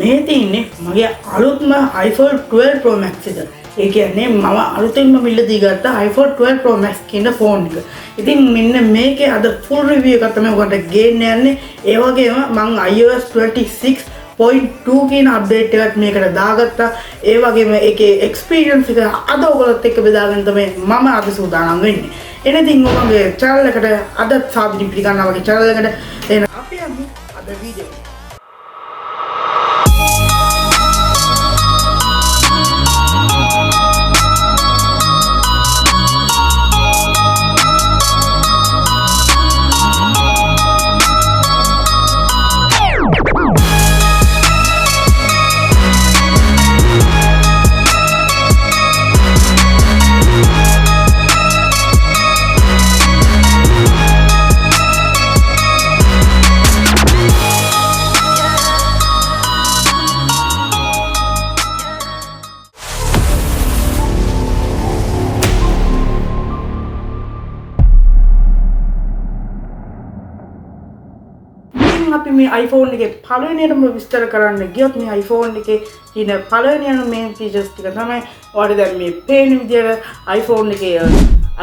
මේ තියන්නේ මගේ අලුත්ම iPhone 12 Pro Max එක. ඒ කියන්නේ මම අලුතෙන්ම මිලදී ගත්ත iPhone 12 Pro Max කියන ෆෝන් එක. ඉතින් මෙන්න මේකේ අද full review එක තමයි ඔයාලට ගේන්න යන්නේ. ඒ වගේම මම iOS 26.2 කියන අප්ඩේට් එකත් මේකට දාගත්තා. ඒ වගේම ඒකේ experience එක අද ඔයගොල්ලොත් එක්ක බෙදාගෙන තමයි මම අද සූදානම් වෙන්නේ. එනදින් ඔයගොල්ලෝගේ channel එකට අද සාදරයෙන් පිළිගන්නවා වගේ channel එකට එන අපි යමු අද වීඩියෝ එක. අපි මේ iPhone එකේ පළවෙනියටම විස්තර කරන්න ගියොත් මේ iPhone එකේ තියෙන පළවෙනියම main features ටික තමයි ඔයාලට දැන් මේ පේන විදිහට iPhone එකේ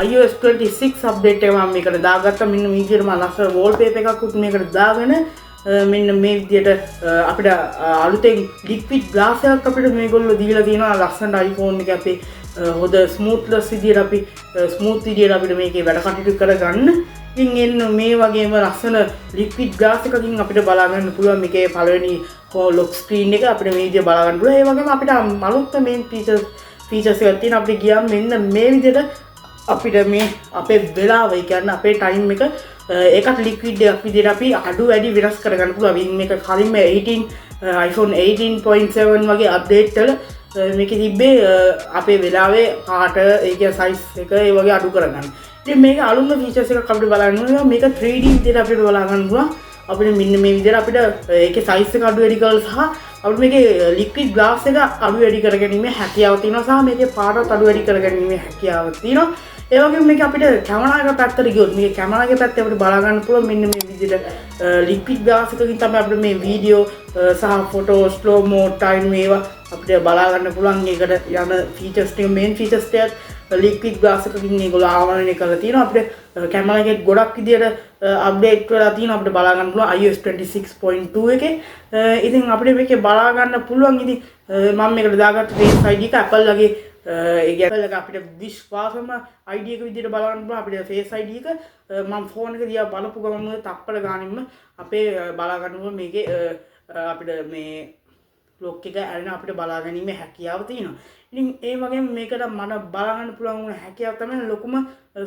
iOS 26 update එක මම මේකට දාගත්තා. මෙන්න මේ විදිහට මම ලස්සන wallpaper එකක් උත් මේකට දාගෙන මෙන්න මේ විදිහට අපිට අලුතෙන් liquid glass එකක් අපිට මේගොල්ලෝ දීලා තියෙනවා. ලස්සනට iPhone එක අපේ හොඳ smoothness විදිහට අපි smooth විදිහට අපිට මේකේ වැඩ කටයුතු කරගන්න. ඉතින් එන්න මේ වගේම ලස්සන liquid glass එකකින් අපිට බලා ගන්න පුළුවන් මේකේ පළවෙනි lock screen එක අපිට මේ විදිහට බලා ගන්න පුළුවන්. ඒ වගේම අපිට අලුත් main features එකක් තියෙනවා. අපිට ගියාම මෙන්න මේ විදිහට අපිට මේ අපේ වෙලාව ඒ කියන්නේ අපේ time එක ඒකත් liquid එකක් විදිහට අපි අඩු වැඩි වෙනස් කරගන්න පුළුවන්. ඉතින් මේක කලින්ම 18 iPhone 18.7 වගේ අප්ඩේට් වල මේකේ තිබ්බේ අපේ වෙලාවේ පාට ඒ කියන්නේ size එක ඒ වගේ අඩු කරගන්න. ඉතින් මේක අලුත්ම features එකක් අපිට බලන්න ඕනේ. මේක 3D විදිහට අපිට බලා ගන්න පුළුවන්. අපිට මෙන්න මේ විදිහට අපිට ඒකේ size එක අඩු වැඩි කරලා සහ අපිට මේකේ liquid glass එක අඩු වැඩි කරගැනීමේ හැකියාව තියෙනවා සහ මේකේ පාටත් අඩු වැඩි කරගැනීමේ හැකියාව තියෙනවා. ඒ වගේම මේක අපිට කැමරා එක පැත්තට ගියොත් මේකේ කැමරා එක පැත්තේ අපිට බලා ගන්න පුළුවන් මෙන්න මේ විදිහට liquid glass එකකින් තමයි අපිට මේ වීඩියෝ සහ ෆොටෝ ස්ලෝ මෝ ටයිම් ඒවා අපිට බලා ගන්න පුළුවන්. ඒකට යන features ටික main features ටික liquid glass එකකින් ඒගොල්ලෝ ආවරණය කරලා තියෙනවා. අපිට කැමරා එකේ ගොඩක් විදියට අප්ඩේට් වෙලා තියෙනවා. අපිට බලා ගන්න පුළුවන් iOS 26.2 එකේ. ඉතින් අපිට මේකේ බලා ගන්න පුළුවන්. ඉතින් මම මේකට දාගත්ත Face ID එක Apple වගේ ඒ කියන්නේ අපිට විශ්වාසම ID එක විදියට බලා ගන්න පුළුවන්. අපිට Face ID එක මම ෆෝන් එක දිහා බලපු ගමන් තප්පර ගානින්ම අපේ බලා ගන්න පුළුවන් මේකේ අපිට මේ ලොක් එක ඇරෙන අපිට බලා ගැනීමේ හැකියාව තියෙනවා. ඉතින් ඒ වගේම මේකට මම බලා ගන්න පුළුවන් වුණ හැකියාව තමයි ලොකුම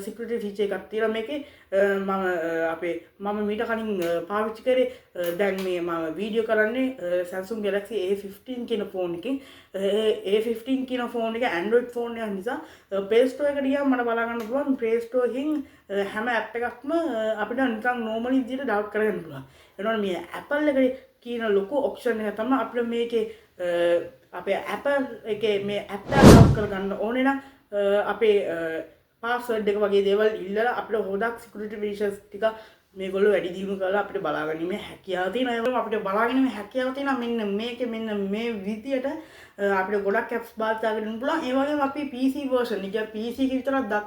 security feature එකක් තියෙනවා මේකේ. මම මීට කලින් පාවිච්චි කරේ දැන් මේ මම වීඩියෝ කරන්නේ Samsung Galaxy A15 කියන ෆෝන් එකකින්. A15 කියන ෆෝන් එක Android ෆෝන් එකක් නිසා Play Store එකට ගියාම මට බලා ගන්න පුළුවන් Play Store එකකින් හැම app එකක්ම අපිට නිකන් normally විදිහට download කරගන්න පුළුවන්. එනවා මේ Apple එකේ කියන ලොකු ඔප්ෂන් එක තමයි අපිට මේකේ අපේ Apple එකේ මේ app එක download කරගන්න ඕනේ නම් අපේ password එක වගේ දේවල් ඉල්ලලා අපිට හොදක් security features ටික මේගොල්ලෝ වැඩි දියුණු කරලා අපිට බලා ගැනීමේ හැකියාව තියෙනවා. ඒ වගේම අපිට බලා ගැනීමේ හැකියාව තියෙනවා මෙන්න මේකේ මෙන්න මේ විදියට අපිට ගොඩක් apps භාවිත කරන්න පුළුවන්. ඒ වගේම අපි PC version එක PC එක විතරක්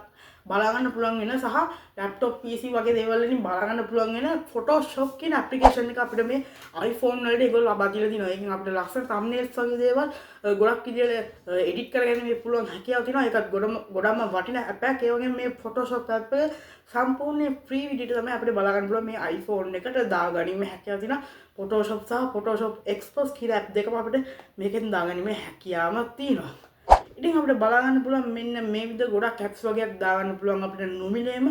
බලා ගන්න පුළුවන් වෙන සහ laptop PC වගේ දේවල් වලින් බලා ගන්න පුළුවන් වෙන Photoshop කියන application එක අපිට මේ iPhone වලට ඒගොල්ලෝ ලබා දීලා තිනවා. ඒකෙන් අපිට ලස්සන thumbnails වගේ දේවල් ගොඩක් විදියට edit කරගන්න පුළුවන් හැකියාව තියෙනවා. ඒකත් ගොඩම වටින app එකක්. ඒ වගේම මේ Photoshop app එක සම්පූර්ණ free විදියට තමයි අපිට බලා ගන්න පුළුවන් මේ iPhone එකට දාගැනීමේ හැකියාව තියෙනවා. Photoshop සහ Photoshop Express කියන app දෙකම අපිට මේකෙන් දාගැනීමේ හැකියාවක් තියෙනවා. ඉතින් අපිට බලා ගන්න පුළුවන් මෙන්න මේ විදිහට ගොඩක් apps වගේක් දාගන්න පුළුවන් අපිට නොමිලේම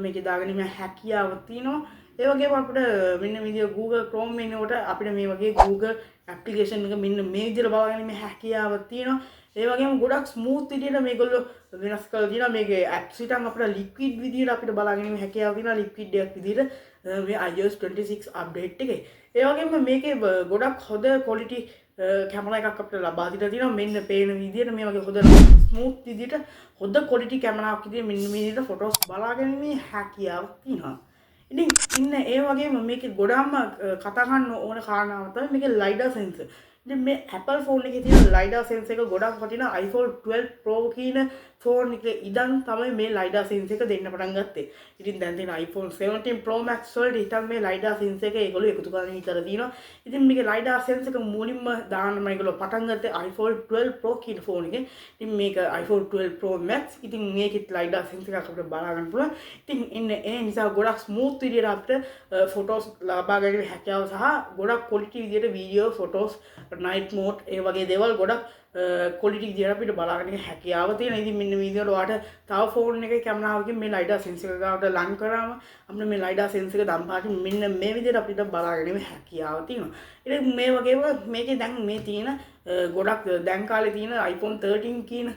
මේකේ දාගැනීමේ හැකියාව තියෙනවා. ඒ වගේම අපිට මෙන්න මේ විදිහට Google Chrome වෙනකොට අපිට මේ වගේ Google application එක මෙන්න මේ විදිහට බලා ගැනීමේ හැකියාව තියෙනවා. ඒ වගේම ගොඩක් ස්මූත් විදිහට මේගොල්ලෝ වෙනස් කරලා තියෙනවා. මේකේ apps එකෙන් අපිට liquid විදිහට අපිට බලා ගැනීමේ හැකියාව තියෙනවා. liquid එකක් විදිහට මේ iOS 26 update එකේ. ඒ වගේම මේකේ ගොඩක් හොඳ quality කැමරා එකක් අපිට ලබා දීලා තියෙනවා. මෙන්න පේන විදිහට මේ වගේ හොඳ ස්මූත් විදිහට හොඳ quality කැමරාවක් විදිහට මෙන්න මේ විදිහට ෆොටෝස් බලා ගැනීමේ හැකියාවක් තියෙනවා. ඉතින් ඉන්න ඒ වගේම මේකේ ගොඩක්ම කතා කරන්න ඕන කාරණාව තමයි මේකේ LiDAR sensor. ඉතින් මේ Apple ෆෝන් එකේ තියෙන LiDAR sensor එක ගොඩක් වටිනා iPhone 12 Pro කියන ෆෝන් එකේ ඉඳන් තමයි මේ LiDAR sensor එක දෙන්න පටන් ගත්තේ. ඉතින් දැන් තියෙන iPhone 17 Pro Max වලට ඉතින් මේ LiDAR sensor එක ඒගොල්ලෝ එකතු කරගෙන විතර තියෙනවා. ඉතින් මේකේ LiDAR sensor එක මුලින්ම දාන්නම ඒගොල්ලෝ පටන් ගත්තේ iPhone 12 Pro කියන ෆෝන් එකේ. ඉතින් මේක iPhone 12 Pro Max. ඉතින් මේකෙත් LiDAR sensor එකක් අපිට බලා ගන්න පුළුවන්. ඉතින් ඉන්නේ ඒ නිසා ගොඩක් ස්මූත් විදියට අපිට ෆොටෝස් ලබා ගැනීම හැකියාව සහ ගොඩක් quality විදියට වීඩියෝ ෆොටෝස් night mode ඒ වගේ දේවල් ගොඩක් quality විදියට අපිට බලාගන්න හැකියාව තියෙනවා. ඉතින් මෙන්න මේ විදියට ඔයාලට තව ෆෝන් එකේ කැමරාවකින් මේ LiDAR sensor එක ගාවට ලං කරාම අපිට මේ LiDAR sensor එක දම්පාටින් මෙන්න මේ විදියට අපිට බලාගන්න හැකියාව තියෙනවා. ඉතින් මේ වගේම මේකේ දැන් මේ තියෙන ගොඩක් දැන් කාලේ තියෙන iPhone 13 කියන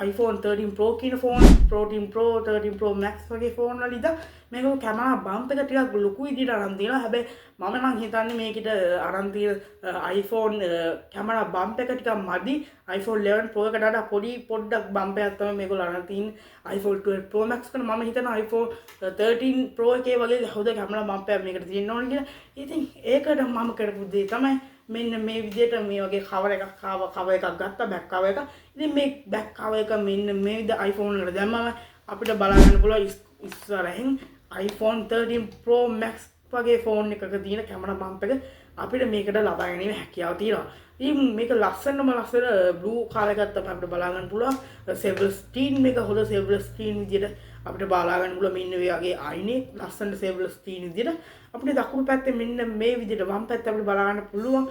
iPhone 13 Pro කියන ෆෝන් 14 Pro 13 Pro Max වගේ ෆෝන් වල ඉතින් මේක කැමරා බම්ප් එක ටිකක් ලොකු විදිහට අරන් තියෙනවා. හැබැයි මම නම් හිතන්නේ මේකට අරන් තියෙන iPhone කැමරා බම්ප් එක ටිකක් මදි. iPhone 11 Pro එකට වඩා පොඩ්ඩක් බම්ප් එකක් තමයි මේගොල්ලෝ අරන් තියෙන්නේ. iPhone 12 Pro Max කරන මම හිතනවා iPhone 13 Pro එකේ වගේ හොඳ කැමරා බම්ප් එකක් මේකට තියෙන්න ඕනේ කියලා. ඉතින් ඒකට මම කරපු දේ තමයි මෙන්න මේ විදිහට මේ වගේ කවර් එකක් ගත්තා බෑක් කවර් එක. ඉතින් මේ බෑක් කවර් එක මෙන්න මේ විදිහ iPhone එකට දැම්මම අපිට බලා ගන්න පුළුවන් ඉස්සරහින් iPhone 13 Pro Max වගේ ෆෝන් එකක තියෙන කැමරා බම්ප් එක අපිට මේකට ලබා ගැනීම හැකියාව තියෙනවා. ඉතින් මේක ලස්සන බ්ලූ කලර් එකක් තමයි අපිට බලා ගන්න පුළුවන්. සෙවල් ස්ක්‍රීන් මේක හොඳ සෙවල් ස්ක්‍රීන් විදිහට අපිට බලා ගන්න පුළුවන්. මෙන්න මේ වගේ අයිනේ ලස්සන සෙවල් ස්ක්‍රීන් විදිහට අපිට දකුණු පැත්තේ මෙන්න මේ විදිහට වම් පැත්ත අපිට බලා ගන්න පුළුවන්.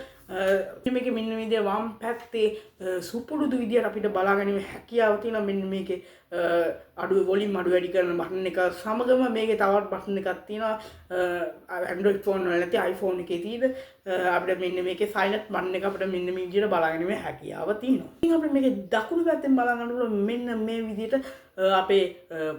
මේකේ මෙන්න මේ විදිහට වම් පැත්තේ සුපුරුදු විදිහට අපිට බලා ගැනීම හැකියාව තියෙනවා. මෙන්න මේකේ අඩු වොලියම් අඩු වැඩි කරන බටන් එක සමගම මේකේ තවත් බටන් එකක් තියෙනවා. Android ෆෝන් වල නැති iPhone එකේ තියෙන අපිට මෙන්න මේකේ silent button එක අපිට මෙන්න මේ විදිහට බලා ගැනීම හැකියාව තියෙනවා. ඉතින් අපිට මේකේ දකුණු පැත්තෙන් බලා ගන්න පුළුවන් මෙන්න මේ විදිහට අපේ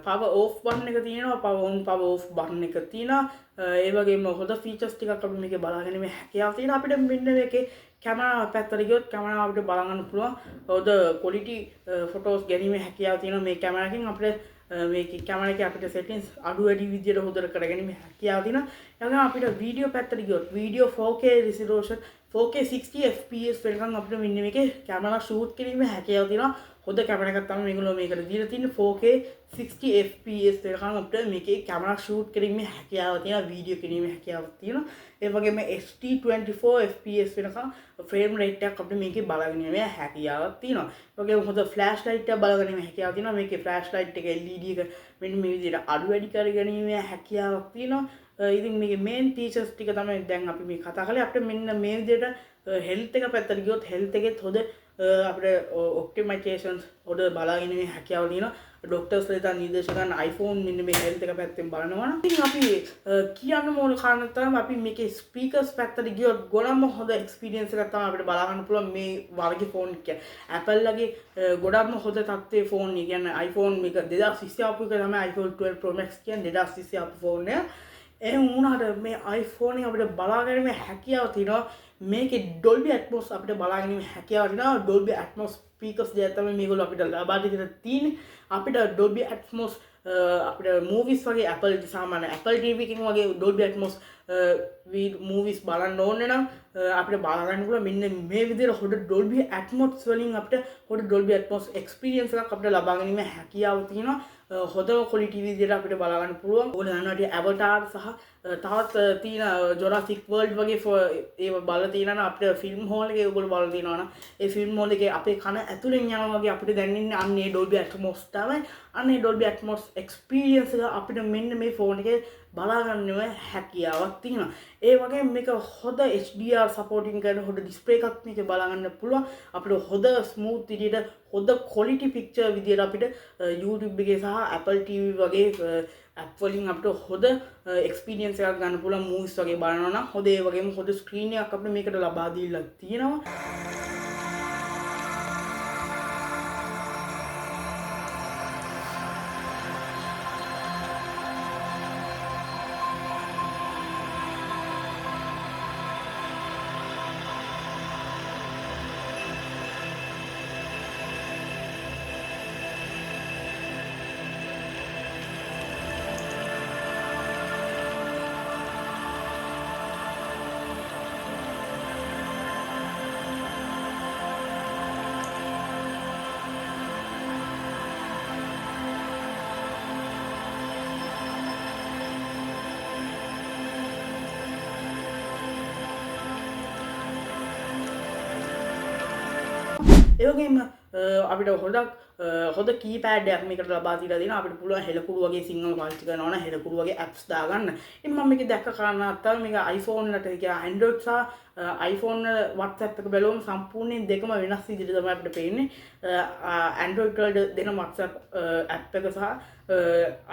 power off button එක තියෙනවා. power on power off button එක තියෙනවා. ඒ වගේම හොඳ ෆීචර්ස් ටිකක් අපිට මේකේ බලා ගැනීම හැකියාව තියෙනවා. අපිට මෙන්න මේකේ කැමරා පැත්තට ගියොත් කැමරාව අපිට බලා ගන්න පුළුවන්. හොඳ quality photos ගැනීම හැකියාව තියෙනවා මේ කැමරාවකින්. අපිට මේකේ කැමරා එකේ අපිට settings අඩු වැඩි විදියට හොඳට කරගැනීම හැකියාව තියෙනවා. ඒ වගේම අපිට වීඩියෝ පැත්තට ගියොත් video 4K resolution 4K 60 fps වෙනකන් අපිට මෙන්න මේකේ කැමරා shoot කිරීම හැකියාව තියෙනවා. හොඳ කැමරා එකක් තමයි මේගොල්ලෝ මේකට දීලා තියෙන්නේ. 4K 60 fps වෙනකන් අපිට මේකේ කැමරා shoot කිරීමේ හැකියාව තියෙනවා. වීඩියෝ කිරීමේ හැකියාවක් තියෙනවා. ඒ වගේම HD 24 fps වෙනකන් frame rate එකක් අපිට මේකේ බලගැනීමේ හැකියාවක් තියෙනවා. ඒ වගේම හොඳ flash light එකක් බලගැනීමේ හැකියාවක් තියෙනවා. මේකේ flash light එක LED එක මෙන්න මේ විදිහට අඩු වැඩි කරගැනීමේ හැකියාවක් තියෙනවා. ඉතින් මේකේ main features ටික තමයි දැන් අපි මේ කතා කරලා අපිට මෙන්න මේ විදිහට health එක පැත්තට ගියොත් health එකෙත් හොඳ අපිට optimizations හොඳ බලාගැනීමේ හැකියාව තියෙනවා. ඩොක්ටර්ස් ලෙඩ නිර්දේශ කරන iPhone මෙන්න මේ health එක පැත්තෙන් බලනවා නම් ඉතින් අපි කියන්න ඕන කාරණා තමයි අපි මේකේ speakers පැත්තට ගියොත් ගොඩක්ම හොඳ experience එකක් තමයි අපිට බලා ගන්න පුළුවන් මේ වර්ගයේ ෆෝන් එක. Apple ලගේ ගොඩක්ම හොඳ තත්ත්වයේ ෆෝන් එක. කියන්නේ iPhone මේක 2020 ආපු එක තමයි iPhone 12 Pro Max කියන්නේ 2020 ආපු ෆෝන් එක. ඒ වුණාට මේ iPhone එක අපිට බලා ගැනීම හැකියාව තියෙනවා. මේකේ Dolby Atmos අපිට බලා ගැනීම හැකියාව තියෙනවා. Dolby Atmos speakers දෙයක් තමයි මේගොල්ලෝ අපිට ලබා දෙන්න තියෙන්නේ. අපිට Dolby Atmos අපිට movies වගේ Apple සාමාන්‍ය Apple TV එකකින් වගේ Dolby Atmos movies බලන්න ඕනේ නම් අපිට බලා ගන්න පුළුවන් මෙන්න මේ විදිහට හොඳ Dolby Atmos වලින් අපිට හොඳ Dolby Atmos experience එකක් අපිට ලබා ගැනීම හැකියාව තියෙනවා. හොඳම quality විදිහට අපිට බලා ගන්න පුළුවන්. ඕන යනවාට Avatar සහ තවත් තියෙන Jurassic World වගේ ඒව බලලා තියෙනවා අපිට ෆිල්ම් හෝල් එකේ ඔයගොල්ලෝ බලලා තියෙනවා නම් ඒ ෆිල්ම් හෝල් එකේ අපේ කන ඇතුලෙන් යනවා වගේ අපිට දැනෙන්නේ අන්නේ Dolby Atmos තමයි. අන්නේ Dolby Atmos experience එක අපිට මෙන්න මේ ෆෝන් එකේ බලා ගන්න හැකියාවක් තියෙනවා. ඒ වගේම මේක හොඳ HDR supporting කරන හොඳ display එකක් මේක බලා ගන්න පුළුවන්. අපිට හොඳ smooth විදිහට හොඳ quality picture විදිහට අපිට YouTube එකේ සහ Apple TV වගේ app වලින් අපිට හොඳ experience එකක් ගන්න පුළුවන්. movies වගේ බලනවා නම් හොඳ ඒ වගේම හොඳ screen එකක් අපිට මේකට ලබා දීලා තියෙනවා. ඒ වගේම අපිට හොඳ කීපෑඩයක් මේකට ලබා දීලා දෙනවා. අපිට පුළුවන් හෙළකුරු වගේ සිංහල පාවිච්චි කරනවා නම් හෙළකුරු වගේ apps දාගන්න. ඉතින් මම මේක දැක්ක කාරණාවක් තමයි මේක iPhone එකට කියන Android සහ iPhone WhatsApp එක බැලුවම සම්පූර්ණයෙන් දෙකම වෙනස් විදිහට තමයි අපිට පේන්නේ. Android වල දෙන WhatsApp app එක සහ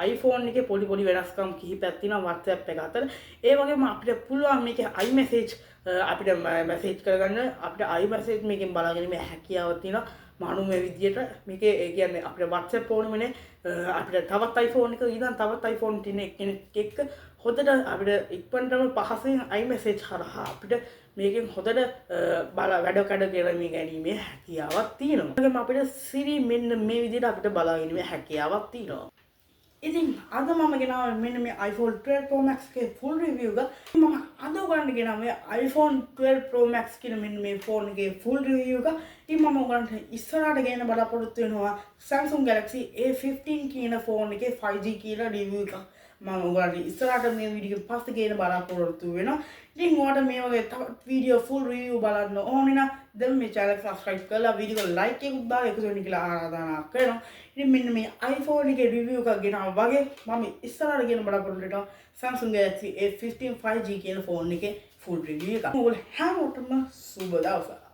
iPhone එකේ පොඩි වෙනස්කම් කිහිපයක් තියෙනවා WhatsApp එක අතර. ඒ වගේම අපිට පුළුවන් මේකේ iMessage අපිට මැසේජ් කරගන්න අපිට iMessage මේකෙන් බලාගැනීමේ හැකියාවක් තියෙනවා. මානුමය විදියට මේකේ ඒ කියන්නේ අපිට WhatsApp ඕනෙමනේ අපිට තවත් iPhone එක ඉඳන් තවත් iPhone තියෙන කෙනෙක් එක්ක හොඳට අපිට ඉක්මනටම පහසෙන් iMessage හරහා අපිට මේකෙන් හොඳට වැඩ කඩ කරමින් ගැනීමේ හැකියාවක් තියෙනවා. ඒ වගේම අපිට Siri මෙන්න මේ විදියට අපිට බලාගැනීමේ හැකියාවක් තියෙනවා. ඉතින් අද මම ගෙනාවේ මෙන්න මේ iPhone 12 Pro Max එකේ full review එක. මම අද ඔයගලන්ට ගෙනාවේ iPhone 12 Pro Max කියන මෙන්න මේ phone එකේ full review එක. ඉතින් මම ඔයගලන්ට ඉස්සරහට ගෙන බලාපොරොත්තු වෙනවා Samsung Galaxy A15 කියන phone එකේ 5G කියලා review එකක්. මම ඔයගලන්ට ඉස්සරහට මේ වීඩියෝ එක පස්සේ ගෙන බලාපොරොත්තු වෙනවා. ඉතින් ඔයාලට මේ වගේ තවත් වීඩියෝ full review බලන්න ඕනේ නම් දැන් මේ channel subscribe කරලා වීඩියෝ එක like එකක් දාලා එකතු වෙන්න කියලා ආරාධනා කරනවා. ඉතින් මෙන්න මේ iPhone එකේ review එකක් ගෙනාවා වගේ මම ඉස්සරහට ගෙන බලාපොරොත්තු වෙනවා Samsung Galaxy A15 5G කියන phone එකේ full review එක. ඔයාලා හැමෝටම සුබ දවසක්.